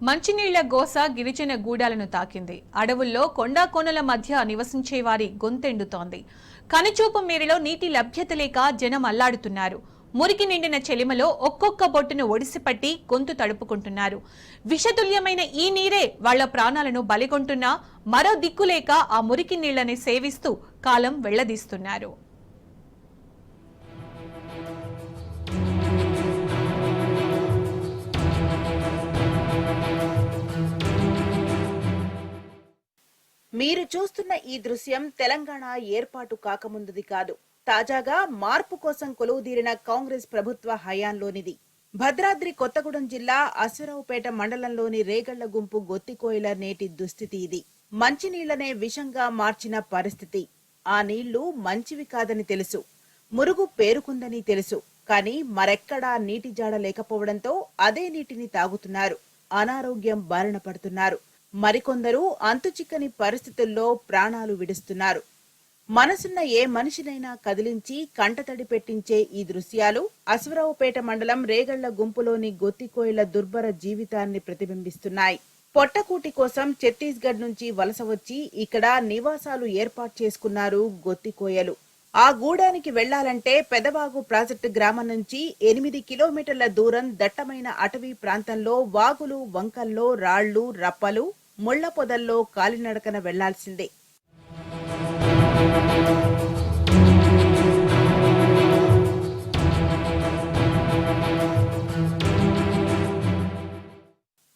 మంచినీళ్ల గోస గిరిజన గూడాలను తాకింది. అడవుల్లో కొండా కోనల మధ్య నివసించే వారి గొంతెండుతోంది. కనుచూపు మేరలో నీటి లభ్యత లేక జనం అల్లాడుతున్నారు. మురికి నిండిన చెలిమలో ఒక్కొక్క బొట్టును ఒడిసిపట్టి గొంతు తడుపుకుంటున్నారు. విషతుల్యమైన ఈ నీరే వాళ్ల ప్రాణాలను బలిగొంటున్నా మరో దిక్కులేక ఆ మురికి నీళ్లని సేవిస్తూ కాలం వెళ్లదీస్తున్నారు. మీరు చూస్తున్న ఈ దృశ్యం తెలంగాణ ఏర్పాటు కాకముందుది కాదు. తాజాగా మార్పు కోసం కొలువుదీరిన కాంగ్రెస్ ప్రభుత్వ హయాంలోనిది. భద్రాద్రి కొత్తగూడెం జిల్లా అశ్వరావుపేట మండలంలోని రేగళ్ల గుంపు గొత్తికోయిల నేటి దుస్థితి ఇది. మంచినీళ్లనే విషంగా మార్చిన పరిస్థితి. ఆ నీళ్లు మంచివి కాదని తెలుసు, మురుగు పేరుకుందని తెలుసు. కానీ మరెక్కడా నీటి జాడ లేకపోవడంతో అదే నీటిని తాగుతున్నారు. అనారోగ్యం బారిన పడుతున్నారు. మరికొందరు అంతుచిక్కని పరిస్థితుల్లో ప్రాణాలు విడుస్తున్నారు. మనసున్న ఏ మనిషినైనా కదిలించి కంటతడి పెట్టించే ఈ దృశ్యాలు అశ్వరావుపేట మండలం రేగళ్ల గుంపులోని గొత్తికోయిల దుర్భర జీవితాన్ని ప్రతిబింబిస్తున్నాయి. పొట్టకూటి కోసం ఛత్తీస్గఢ్ నుంచి వలస వచ్చి ఇక్కడ నివాసాలు ఏర్పాటు చేసుకున్నారు గొత్తికోయలు. ఆ గూడానికి వెళ్లాలంటే పెదవాగు ప్రాజెక్టు గ్రామం నుంచి 8 కిలోమీటర్ల దూరం దట్టమైన అటవీ ప్రాంతంలో వాగులు, వంకల్లో రాళ్లు, రప్పలు, ముళ్ల పొదల్లో కాలినడకన వెళ్లాల్సిందే.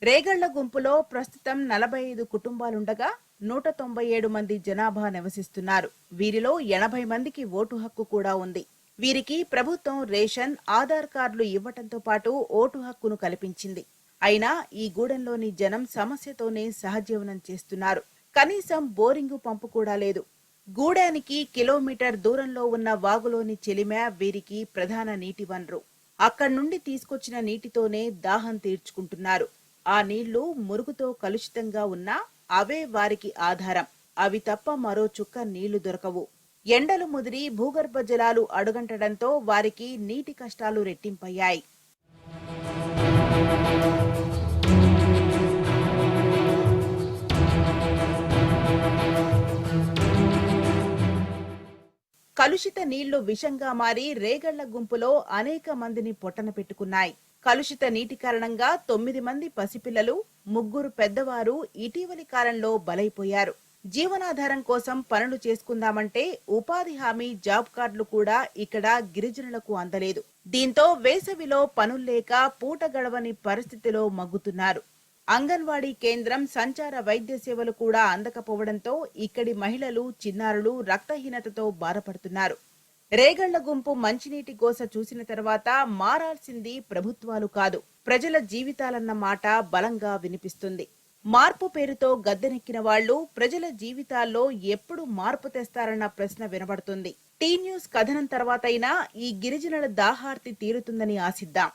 రేగళ్ల గుంపులో ప్రస్తుతం 45 కుటుంబాలుండగా 197 మంది జనాభా నివసిస్తున్నారు. వీరిలో 80 మందికి ఓటు హక్కు కూడా ఉంది. వీరికి ప్రభుత్వం రేషన్, ఆధార్ కార్డులు ఇవ్వటంతో పాటు ఓటు హక్కును కల్పించింది. అయినా ఈ గూడెంలోని జనం సమస్యతోనే సహజీవనం చేస్తున్నారు. కనీసం బోరింగు పంపు కూడా లేదు. గూడానికి కిలోమీటర్ దూరంలో ఉన్న వాగులోని చెలిమ వీరికి ప్రధాన నీటి వనరు. అక్కడి నుండి తీసుకొచ్చిన నీటితోనే దాహం తీర్చుకుంటున్నారు. ఆ నీళ్లు మురుగుతో కలుషితంగా ఉన్నా అవే వారికి ఆధారం. అవి తప్ప మరో చుక్క నీళ్లు దొరకవు. ఎండలు ముదిరి భూగర్భ జలాలు అడుగంటడంతో వారికి నీటి కష్టాలు రెట్టింపయ్యాయి. కలుషిత నీళ్లు విషంగా మారి రేగళ్ల గుంపులో అనేక మందిని పొట్టన పెట్టుకున్నాయి. కలుషిత నీటి కారణంగా 9 మంది పసిపిల్లలు, 3 పెద్దవారు ఇటీవలి కాలంలో బలైపోయారు. జీవనాధారం కోసం పనులు చేసుకుందామంటే ఉపాధి హామీ, జాబ్ కార్డులు కూడా ఇక్కడ గిరిజనులకు అందలేదు. దీంతో వేసవిలో పనుల్లేక పూట గడవని పరిస్థితిలో మగ్గుతున్నారు. అంగన్వాడీ కేంద్రం, సంచార వైద్య సేవలు కూడా అందకపోవడంతో ఇక్కడి మహిళలు, చిన్నారులు రక్తహీనతతో బాధపడుతున్నారు. రేగళ్ల గుంపు మంచినీటి గోస చూసిన తర్వాత మారాల్సింది ప్రభుత్వాలు కాదు, ప్రజల జీవితాలన్న మాట బలంగా వినిపిస్తుంది. మార్పు పేరుతో గద్దెనెక్కిన వాళ్లు ప్రజల జీవితాల్లో ఎప్పుడు మార్పు తెస్తారన్న ప్రశ్న వినబడుతుంది. టీ న్యూస్ కథనం తర్వాతైనా ఈ గిరిజనుల దాహార్తి తీరుతుందని ఆశిద్దాం.